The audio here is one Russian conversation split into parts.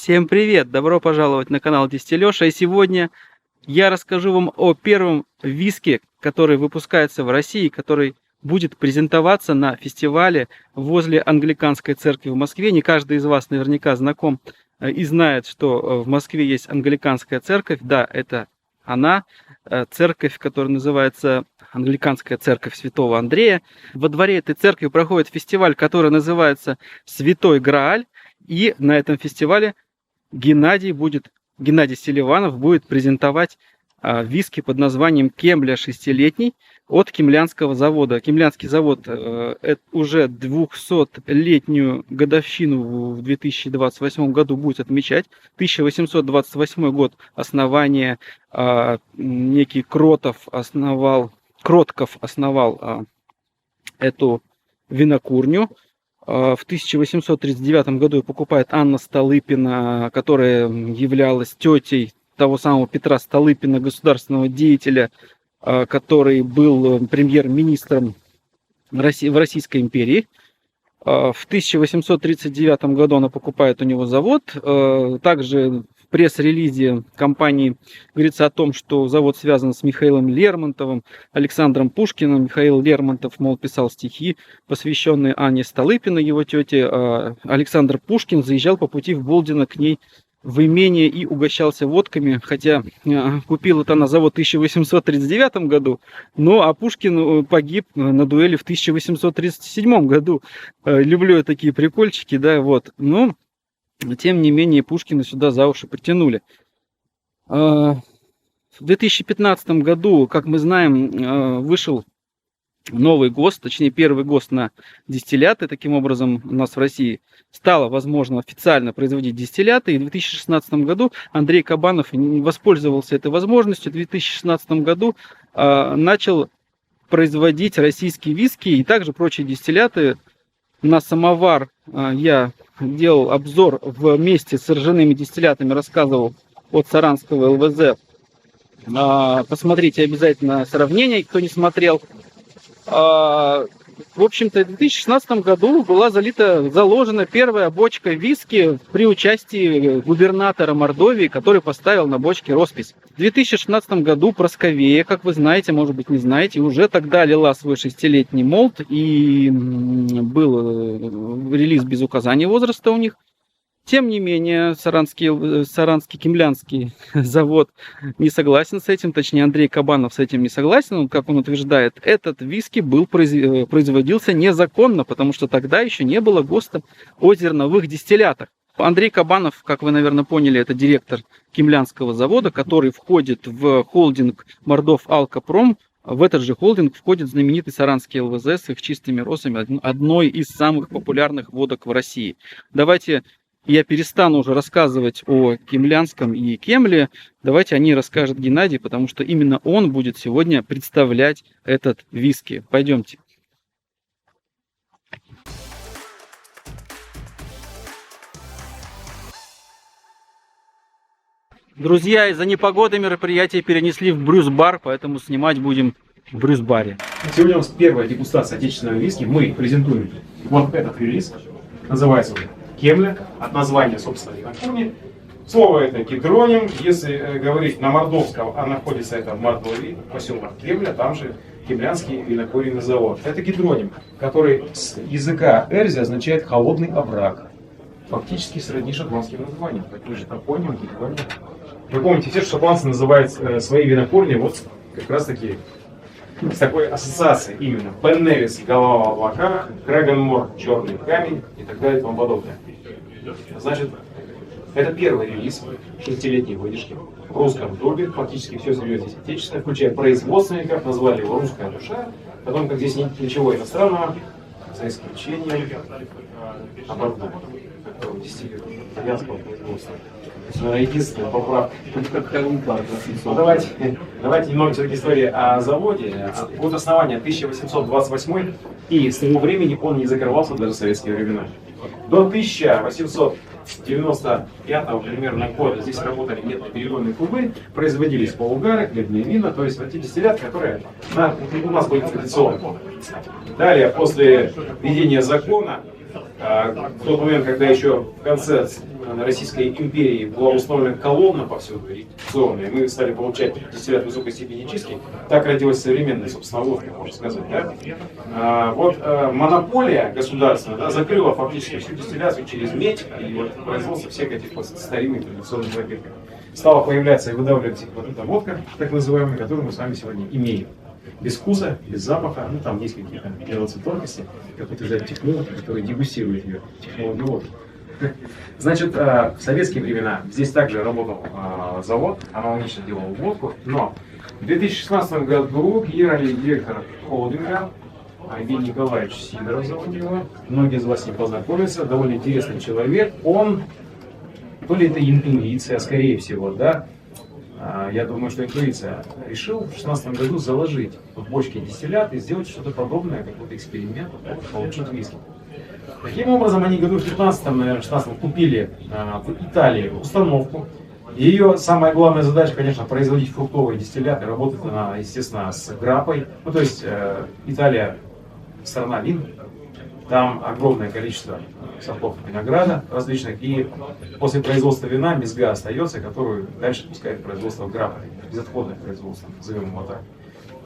Всем привет! Добро пожаловать на канал Дистиллёша. И сегодня я расскажу вам о первом виске, который выпускается в России, который будет презентоваться на фестивале возле Англиканской церкви в Москве. Не каждый из вас наверняка знаком и знает, что в Москве есть Англиканская церковь. Да, это она, церковь, которая называется Англиканская церковь Святого Андрея. Во дворе этой церкви проходит фестиваль, который называется «Святой Грааль». И на этом фестивале Геннадий Селиванов будет презентовать виски под названием Кемля 6-летний от Кемлянского завода. Кемлянский завод уже 200-летнюю годовщину в 2028 году будет отмечать. 1828 год основания, некий Кротков основал эту винокурню. В 1839 году ее покупает Анна Столыпина, которая являлась тетей того самого Петра Столыпина, государственного деятеля, который был премьер-министром в Российской империи. В 1839 году она покупает у него завод. Также в пресс-релизе компании говорится о том, что завод связан с Михаилом Лермонтовым, Александром Пушкиным. Михаил Лермонтов, мол, писал стихи, посвященные Анне Столыпиной, его тете. Александр Пушкин заезжал по пути в Болдино к ней в имение и угощался водками, хотя купил это на завод в 1839 году, а Пушкин погиб на дуэли в 1837 году. Люблю я такие прикольчики, да, вот. Но, тем не менее, Пушкина сюда за уши притянули. В 2015 году, как мы знаем, вышел новый ГОСТ, точнее первый ГОСТ на дистилляты. Таким образом, у нас в России стало возможно официально производить дистилляты. И в 2016 году Андрей Кабанов воспользовался этой возможностью. В 2016 году начал производить российские виски и также прочие дистилляты. На самовар я делал обзор вместе с ржаными дистиллятами, рассказывал от Саранского ЛВЗ. Посмотрите обязательно сравнение, кто не смотрел. В общем-то, в 2016 году была заложена первая бочка виски при участии губернатора Мордовии, который поставил на бочке роспись. В 2016 году Просковея, как вы знаете, может быть не знаете, уже тогда лила свой 6-летний молот, и был релиз без указания возраста у них. Тем не менее, Саранский Кемлянский завод не согласен с этим, точнее Андрей Кабанов с этим не согласен. Как он утверждает, этот виски производился незаконно, потому что тогда еще не было ГОСТа о зерновых дистиллятах. Андрей Кабанов, как вы, наверное, поняли, это директор Кемлянского завода, который входит в холдинг Мордов Алкопром. В этот же холдинг входит знаменитый Саранский ЛВЗ с их чистыми росами, одной из самых популярных водок в России. Давайте я перестану уже рассказывать о Кемлянском и Кемле. Давайте о ней расскажет Геннадий, потому что именно он будет сегодня представлять этот виски. Пойдемте. Друзья, из-за непогоды мероприятие перенесли в Брюс-бар, поэтому снимать будем в Брюс-баре. Сегодня у нас первая дегустация отечественного виски. Мы презентуем вот этот релиз. Называется он Кемля, от названия, собственно, винокурни. Слово это гидроним. Если говорить на мордовском, а находится это в Мордовии, поселок Кемля, там же Кемлянский винокуренный завод. Это гидроним, который с языка Эрзи означает холодный овраг. Фактически сродни шотландским названиям. Такой же топоним, гидроним. Вы помните, все шотландцы называют свои винокурни вот как раз таки с такой ассоциацией именно. Бен Невис — голова в облаках, Крэгенмор — черный камень и так далее и тому подобное. Значит, это первый релиз 6-летней выдержки в русском дубе. Фактически все сырье здесь отечественное, включая производственника, назвали его «Русская душа». Потом, как здесь нет ничего иностранного, за исключением оборудования, которого дистиллируют итальянского производства. Единственная поправка. Давайте немного все-таки истории о заводе. От основания 1828, и с того времени он не закрывался даже в советские времена. До 1895 примерно года здесь работали нетоперегонные клубы, производились полугары, хлебные вина, то есть вот те дистилляты, которые у нас были традиционные. Далее, после введения закона, в тот момент, когда еще в конце Российской империи была установлена колонна повсюду, регистрационная, мы стали получать дистиллят высокой степени чистки, так родилась современная, собственно, водка, можно сказать. Да? Монополия государственная, да, закрыла фактически всю дистилляцию через медь и вот производство всех этих старинных традиционных напитков. Стала появляться и выдавливать вот эта водка, так называемая, которую мы с вами сегодня имеем. Без вкуса, без запаха, ну там есть какие-то делаются тонкости, как утверждают технологи, которые дегустируют ее, технологию водки. Значит, в советские времена здесь также работал завод, аналогично делал водку, но в 2016 году генеральный директор холдинга Евгений Николаевич Сидоров зовут его, многие из вас не познакомятся, довольно интересный человек, он, то ли это интуиция, скорее всего, да, я думаю, что интуиция решил в 2016 году заложить в бочке дистиллят и сделать что-то подобное, какой-то эксперимент, получить виски. Таким образом, они году в 15-м, наверное, 16-м купили в Италии установку. Ее самая главная задача, конечно, производить фруктовые дистилляты. Работает она, естественно, с граппой. Ну, то есть Италия страна вин. Там огромное количество сортов винограда различных. И после производства вина мезга остается, которую дальше пускает производство граппы. Безотходное производство, назовем его так.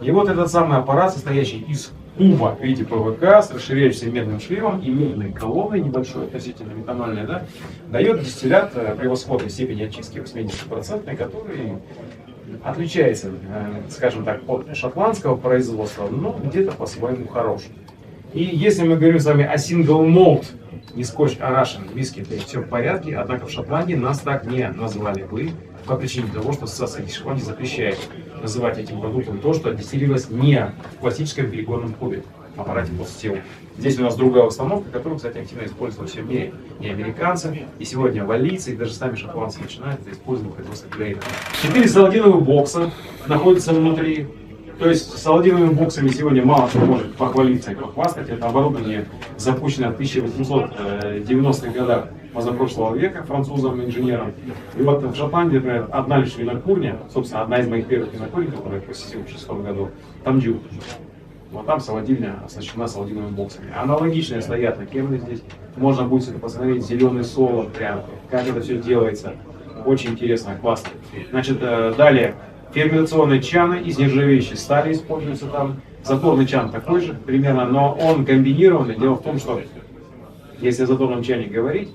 И вот этот самый аппарат, состоящий из куба в виде ПВК с расширяющимся медным шлемом и медной колонной, небольшой, относительно метанольной, да, дает дистиллят превосходной степени очистки 80%, который отличается, скажем так, от шотландского производства, но где-то по-своему хорош. И если мы говорим с вами о single malt, не Scotch, а Russian виски, то все в порядке, однако в Шотландии нас так не назвали бы, по причине того, что Ассоциация Шотландии запрещает называть этим продуктом то, что дистиллировалось не в классическом перегонном кубе, аппарате постстил. Здесь у нас другая установка, которую, кстати, активно используют во всем мире. И американцы, и сегодня валлийцы, и даже сами шотландцы начинают это использовать в производстве грейда. 4 саладиновых бокса находятся внутри. То есть с саладиновыми боксами сегодня мало кто может похвалиться и похвастать. Это оборудование запущено в 1890-х годах позапрошлого века французом-инженером. И вот в Шотландии, например, одна лишь винокурня, собственно, одна из моих первых винокурен, которую я посетил в 2006 году, там Дью. Вот там саладильня оснащена саладиновыми боксами. Аналогичные стоят на Кемле здесь. Можно будет это посмотреть, зеленый солод, прям, как это все делается. Очень интересно, классно. Значит, далее. Ферментационные чаны из нержавеющей стали используются там. Заторный чан такой же примерно, но он комбинированный. Дело в том, что если о заторном чане говорить,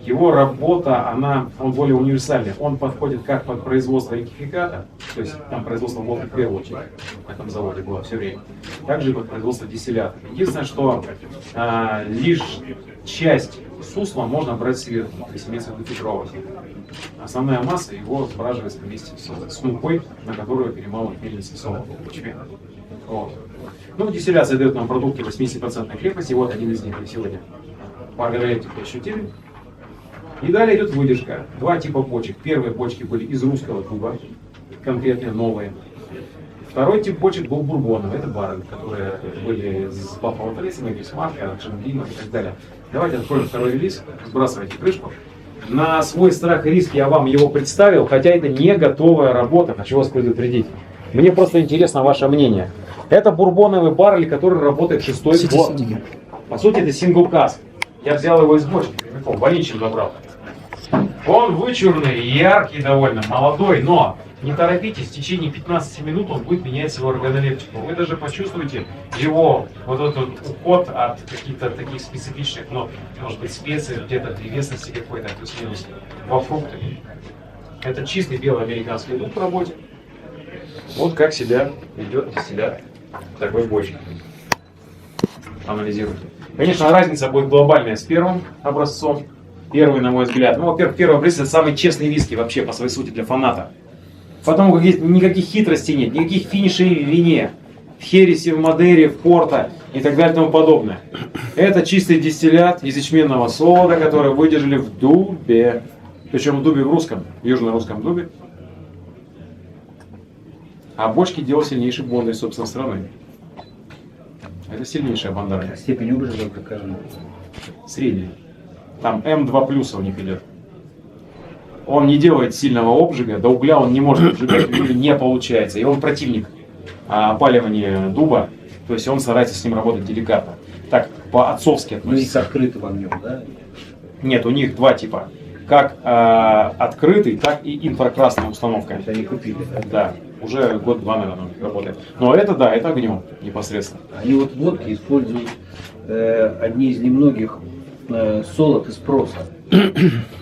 его работа, он более универсальный. Он подходит как под производство ректификата, то есть там производство водки в первую очередь на этом заводе было все время, также и под производство дистиллята. Единственное, что лишь часть сусла можно брать сверху, если имеется в виду фильтровать. Основная масса его сбраживается вместе с мукой, на которую перемалывают мельницы солода. Вот. Ну, дистилляция дает нам продукты 80% крепости, вот один из них сегодня поговорите, ощутили. И далее идет выдержка. Два типа бочек. Первые бочки были из русского дуба, конкретно новые. Второй тип бочек был бурбоновый, это баррель, которые были с Баффало Трейсом, Бисмарка, Шамблином и так далее. Давайте откроем второй релиз, сбрасывайте крышку. На свой страх и риск я вам его представил, хотя это не готовая работа, хочу вас предупредить. Мне просто интересно ваше мнение. Это бурбоновый баррель, который работает 6-й год. По сути, это сингл каск. Я взял его из бочки, больничным забрал. Он вычурный, яркий довольно, молодой, но не торопитесь, в течение 15 минут он будет менять свою органолептику. Вы даже почувствуете его вот этот уход от каких-то таких специфичных, но может быть специй, где-то древесности какой-то, плюс-минус, во фрукты. Это чистый белый американский дух в работе. Вот как себя ведет дистиллят в такой бочке. Анализируйте. Конечно, разница будет глобальная с первым образцом. Первый, на мой взгляд. Ну, во-первых, первый образец это самый честный виски вообще по своей сути для фаната. Потому как здесь никаких хитростей нет, никаких финишей в вине, в хересе, в мадере, в порто и так далее и тому подобное. Это чистый дистиллят из ячменного солода, который выдержали в дубе. Причем в дубе в русском, в южно-русском дубе. А бочки делал сильнейший бонды из собственной страны. Это сильнейшая бандарня. Степень обжига какая? Средняя. Там М2+ у них идет. Он не делает сильного обжига, до угля он не может обжигать, не получается. И он противник опаливания дуба, то есть он старается с ним работать деликатно. Так, по-отцовски Ну, есть относится. открытый в огнем, да? Нет, у них два типа. как открытый, так и инфракрасная установка. Это они купили. Да, уже год-два, наверное, работает. Но это, да, это огнем непосредственно. Они вот водки используют одни из немногих солод из проса.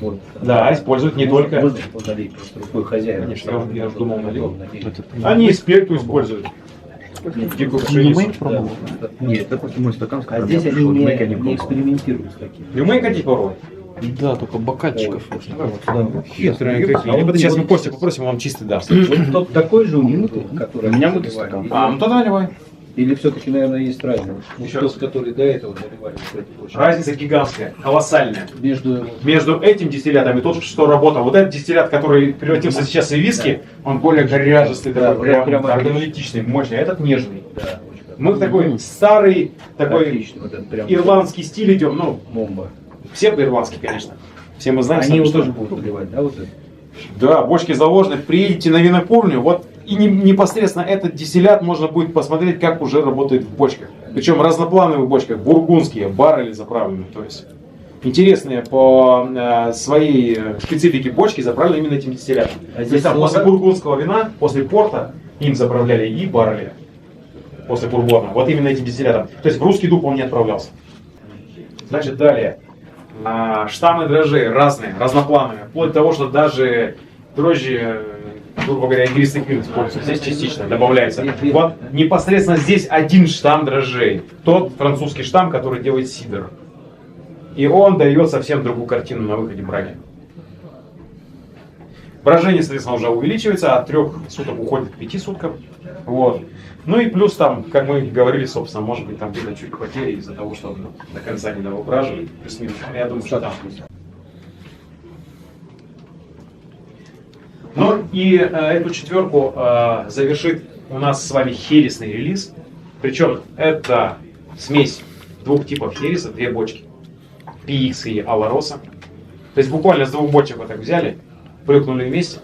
Вот. Да, используют не только... Можно налить просто рукой хозяина. Конечно, я же думал, налил. Они и спирту используют. Дикую пшеницу. Да. Нет, это просто мой стакан, А здесь они не экспериментируют с таким. Люмейн хотите попробовать? Да, только бокальчиков. Хитрые какие. Либо сейчас мы Костя попросим, он чистый даст. Вот тот такой же у них, который... У меня мытый наливали? стакан. Ну тогда наливай. Или все-таки, наверное, есть разница? Еще Тот, раз. который до этого наливали. Кстати, очень. Разница гигантская, колоссальная. Между Этим дистиллятом и тот, что работал. Вот этот дистиллят, который превратился сейчас в виски, он более горяжистый, Да, такой прям прямо органолитичный, мощный. А этот нежный. Да, очень Мы в такой старый, такой отлично. Вот это прям ирландский стиль идем. Ну, бомба. псевдоирландский, конечно. Все мы знаем, Они его что... тоже будут наливать, да, вот это? Да, бочки заложены. Приедете на винокурню, вот и непосредственно этот дистиллят можно будет посмотреть, как уже работает в бочках. Причем разноплановых бочках, бургундские, баррели заправленные. То есть интересные по своей специфике бочки заправлены именно этим дистиллятом. А То есть там после бургундского вина, после порта им заправляли и баррели. После бурбона. Вот именно этим дистиллятом. То есть в русский дуб он не отправлялся. Значит, далее. Штаммы дрожжей разные, разноплановые. Вплоть до того, что даже дрожжи, грубо говоря, игристый клин используются. Здесь частично добавляется. Вот непосредственно здесь один штамм дрожжей. Тот французский штамм, который делает сидр. И он дает совсем другую картину на выходе браги. Брожение, соответственно, уже увеличивается, от 3 суток уходит к 5 суткам. Вот. Ну и плюс там, как мы говорили, собственно, может быть там где-то чуть потери из-за того, что до конца не довыбраживали. Плюс-минус. Я думаю, что там. Ну и эту четверку завершит у нас с вами хересный релиз. Причем это смесь двух типов хереса, две бочки. PX и Алароса. То есть буквально с двух бочек вот так взяли, плюхнули вместе.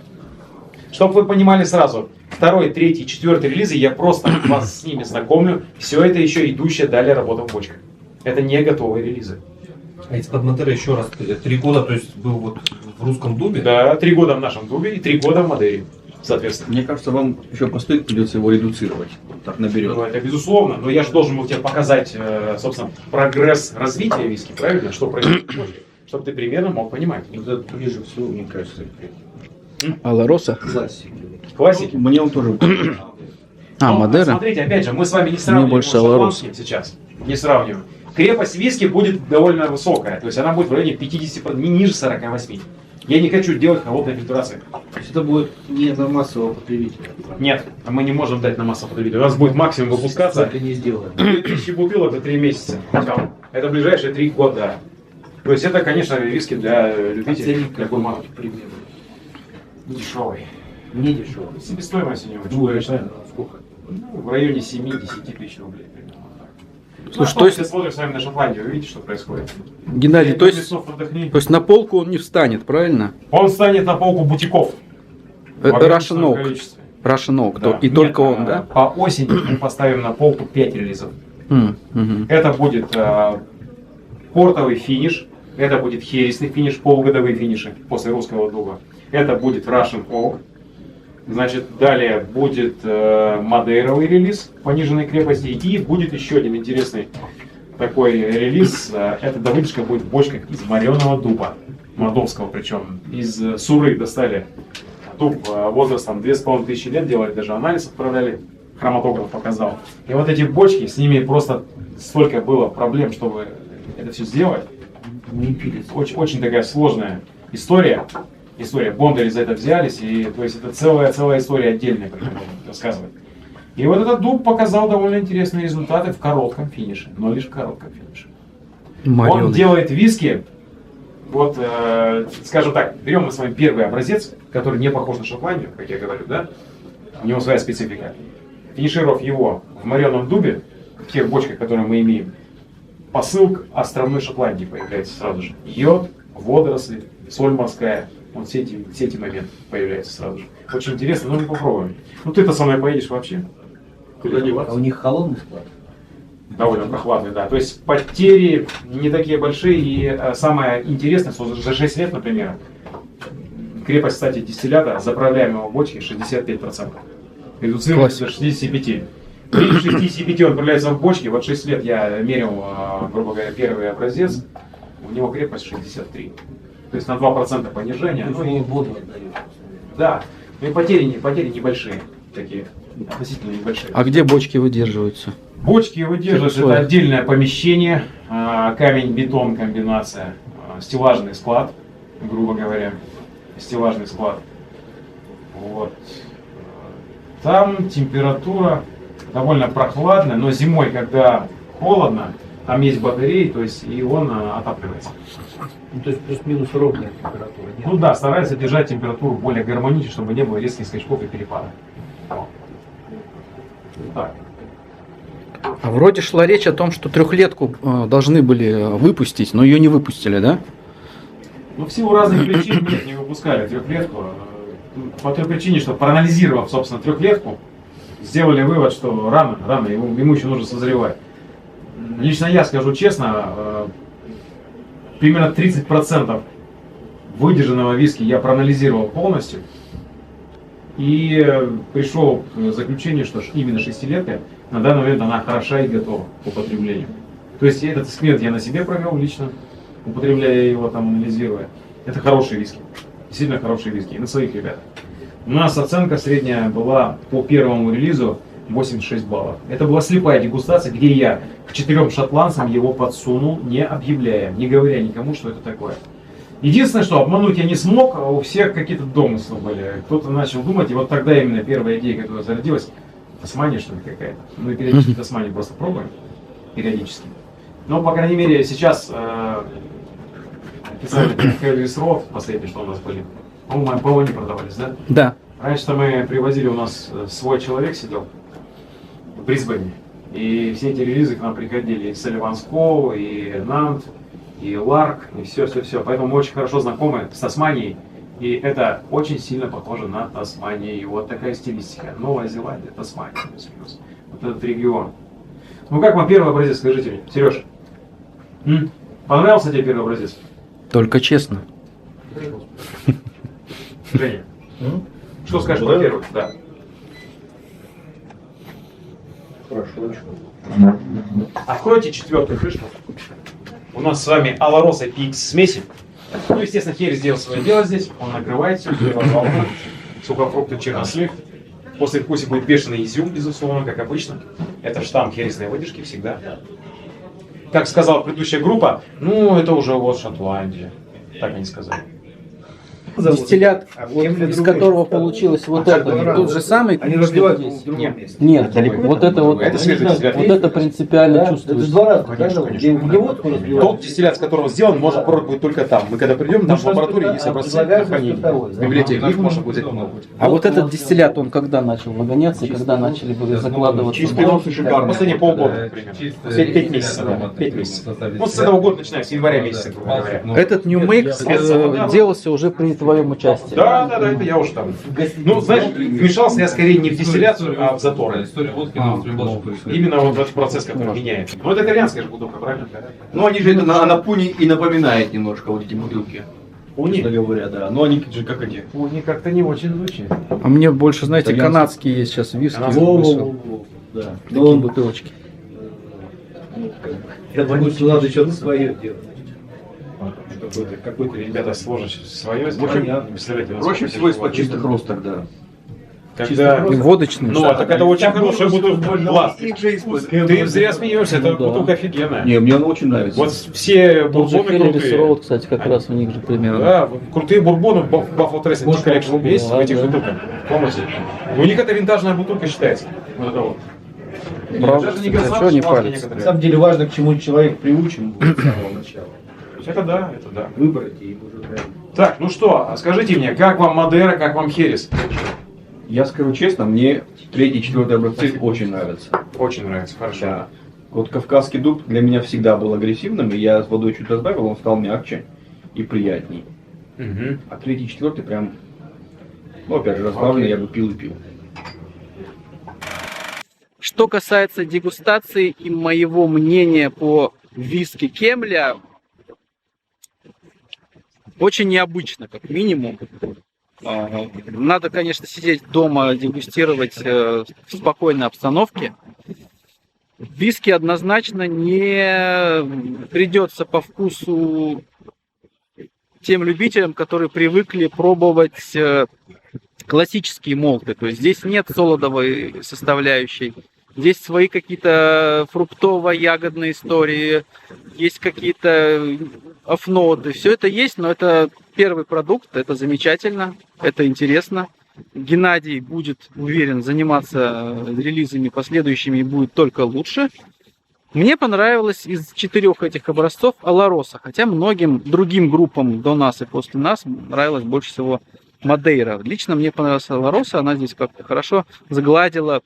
Чтобы вы понимали сразу, второй, третий, четвертый релизы, я просто вас с ними знакомлю. Все это еще идущая далее работа в бочках. Это не готовые релизы. А из-под Модера еще раз, 3 года, то есть был вот в русском дубе? Да, 3 года в нашем дубе и 3 года в Модере, соответственно. Мне кажется, вам еще постоит, придется его редуцировать. Так наберет. Ну, это безусловно, но я же должен был тебе показать, собственно, прогресс развития виски, правильно? Что происходит в бочке, чтобы ты примерно мог понимать. Это ближе всего, мне кажется, Алароса? классик. Классики. Мне он тоже... А, Ну, Модера? Смотрите, опять же, мы с вами не сравниваем больше его с Алароса. шотландским сейчас. Не сравниваем. Крепость виски будет довольно высокая, то есть она будет в районе 50, не ниже 48. Я не хочу делать холодной фильтрации. То есть это будет не на массового потребителя. Нет, мы не можем дать на массу потребителя. У нас будет максимум выпускаться Это не сделаем. 2000 бутылок за 3 месяца. Это ближайшие 3 года. То есть это, конечно, виски для любителей. Ценник Для какой, гурманов. к примеру. Дешевый. Не дешево. Себестоимость у него Ну, чудовищная. сколько? Ну, в районе 7-10 тысяч рублей примерно. Слушай, Ну, то есть- если смотрим с вами на Шотландию, вы видите, что происходит? Геннадий, то есть, Лесов отдохни. то есть на полку он не встанет, правильно? Он станет на полку бутиков. В Russian ограниченном Oak. количестве. Russian Oak, Да. и Нет, только он, да? По осени мы поставим на полку 5 релизов. Мгм. Это будет портовый финиш, это будет хересный финиш, полугодовые финиши после русского дуба. Это будет Russian Oak. Значит, далее будет мадейровый релиз пониженной крепости. И будет еще один интересный такой релиз. Эта довыдержка будет в бочках из мореного дуба. Мордовского причем. Из Суры достали дуб возрастом 2500 лет. Делали даже анализ, отправляли. Хроматограф показал. И вот эти бочки, с ними просто столько было проблем, чтобы это все сделать. Не пилится. Очень, очень такая сложная история. Бондари за это взялись, и то есть это целая история отдельная, про которую можно рассказывать. И вот этот дуб показал довольно интересные результаты в коротком финише, но лишь в коротком финише. Он Мореный. делает виски, вот, скажем так, берем мы с вами первый образец, который не похож на Шотландию, как я говорю, да? У него своя специфика. Финишировав его в мореном дубе, в тех бочках, которые мы имеем, посыл к островной Шотландии появляется сразу же. Йод, водоросли, соль морская. Вот все эти моменты появляются сразу же. Очень интересно, ну мы попробуем. Ну ты-то со мной поедешь вообще. А у них холодный склад? Довольно прохладный, да. То есть потери не такие большие. И самое интересное, что за 6 лет, например, крепость, кстати, дистиллята, заправляемого в бочке 65%. Редуцируется до 65%. При 65 он отправляется в бочке. Вот 6 лет я мерил, грубо говоря, первый образец. У него крепость 63. То есть на 2% понижения. То есть Ну, он и, воду отдает. да. Ну и потери небольшие. Такие относительно небольшие. А где бочки выдерживаются? Бочки выдерживают, это условиях? отдельное помещение, камень-бетон комбинация, стеллажный склад, грубо говоря, стеллажный склад. Вот. Там температура довольно прохладная, но зимой, когда холодно, там есть батареи, то есть и он отапливается. Ну, то есть плюс-минус ровная температура. Нет? Ну да, старается держать температуру более гармонично, чтобы не было резких скачков и перепадов. Так. А вроде шла речь о том, что трехлетку должны были выпустить, но ее не выпустили, да? Ну, в силу разных причин нет, не выпускали трехлетку. По той причине, что проанализировав, собственно, трехлетку, сделали вывод, что рано, ему еще нужно созревать. Лично я скажу честно, примерно 30% выдержанного виски я проанализировал полностью и пришел к заключению, что именно шестилетка на данный момент она хороша и готова к употреблению. То есть этот эксперимент я на себе провел лично, употребляя его, там, анализируя. Это хорошие виски, действительно хорошие виски, и на своих ребят. У нас оценка средняя была по первому релизу 86 баллов. Это была слепая дегустация, где я к 4 шотландцам его подсунул, не объявляя, не говоря никому, что это такое. Единственное, что обмануть я не смог, а у всех какие-то домыслы были. Кто-то начал думать, и вот тогда именно первая идея, которая зародилась, Тасмания, что ли, какая-то. Мы периодически Тасманию просто пробуем, периодически. Но, по крайней мере, сейчас Хелвис Рот, последние, что у нас были, по-моему, не продавались, да? Да. Раньше-то мы привозили, у нас свой человек сидел в Брисбене. И все эти релизы к нам приходили, и Салливанс Коу, и Нант, и Ларк, и все. Поэтому мы очень хорошо знакомы с Тасманией. И это очень сильно похоже на Тасманию. И вот такая стилистика. Новая Зеландия, Тасмания. Плюс-плюс. Вот этот регион. Ну как вам первый образец, скажите мне, Сереж? Понравился тебе первый образец? Только честно. Женя? Что скажешь про первый? Да. Хорошо. Откройте четвертую крышку. У нас с вами Алароса PX смеси. Ну, естественно, Херри сделал свое дело здесь. Он накрывает все, волна, сухофрукты, чернослив. После вкуса будет бешеный изюм, безусловно, как обычно. Это штамм хересной выдержки всегда. Как сказала предыдущая группа, ну, это уже вот Шотландия. Так они сказали. Дистиллят, из которого получилось вот это, тот же самый? Они разливают в другом месте. Нет, вот это вот, Это свежий дистиллят. вот это принципиально Да? Это чувствуется. же два раза, Конечно, да? конечно. Где водку разливают. Тот дистиллят, с которого сделан, можно попробовать только там. Мы когда придем, там в лаборатории есть образцы на хранение. В библиотеке их можно будет взять много. А вот этот дистиллят, он когда начал выгоняться и когда начали были закладываться? Последние полгода, примерно. 5 месяцев. Да, 5 месяцев. Ну, с этого года начиная, с января месяца, грубо говоря. Этот New Make делался уже при твоем участии. Да, это я уже там. Ну, знаешь, вмешался я скорее не в дистилляцию, а в заторы. История водки нам происходит. Именно вот этот процесс, который меняет. Ну, это итальянская же бутылка, правильно? Ну, они же это на пуни и напоминает немножко, вот эти бутылки. Уни? Честно говоря, да. Но они же как эти. Уни как-то не очень звучит. А мне больше, знаете, Итальянский. канадские есть сейчас виски. Канадский. вышел. Да. Такие бутылочки. Я думаю, что надо что-то свое делать. Какой-то, ребята, сложность свое. В общем, представляете, Проще всего из-под чистых роз тогда. когда... И водочные. Ну, так это очень хорошая бутылка. Класс. Ты зря смеешься, это Ну да. бутылка офигенная. Не, мне она очень нравится. Вот все Тот же бурбоны Хеллерис крутые. Роуд, кстати, как раз у них же примерно. Да, крутые бурбоны в Buffalo Trace Antique Collection есть в этих да. бутылках. Помните? У них это винтажная бутылка считается. Вот это вот. Правда, Даже не кстати, газан, чего не шпалки париться? На некоторые. самом деле важно, к чему человек приучен будет с самого начала. Это да, это да. Выбрать и уже прям. Так, ну что, скажите мне, как вам Мадера, как вам Херес? Я скажу честно, мне третий и четвертый образцы очень нравятся. Очень нравится, хорошо. Да. Вот кавказский дуб для меня всегда был агрессивным, и я с водой чуть разбавил, он стал мягче и приятней. Мгм. А третий и четвертый прям, ну опять же, разбавленный, я бы пил и пил. Что касается дегустации и моего мнения по виски Кемля, очень необычно, как минимум. Надо, конечно, сидеть дома, дегустировать в спокойной обстановке. Виски однозначно не придется по вкусу тем любителям, которые привыкли пробовать классические молты. То есть здесь нет солодовой составляющей. Здесь свои какие-то фруктово-ягодные истории, есть какие-то оф-ноты. Все это есть, но это первый продукт, это замечательно, это интересно. Геннадий будет, уверен, заниматься релизами последующими и будет только лучше. Мне понравилось из 4 этих образцов Олороса, хотя многим другим группам до нас и после нас нравилась больше всего Мадейра. Лично мне понравилась Олороса, она здесь как-то хорошо загладила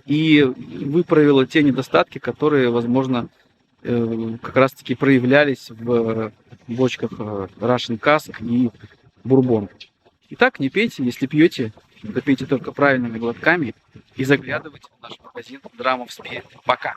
и выправила те недостатки, которые, возможно, как раз-таки проявлялись в бочках Russian Cask и Бурбон. Итак, не пейте, если пьете, то пейте только правильными глотками и заглядывайте в наш магазин Drum of Spirit. Пока!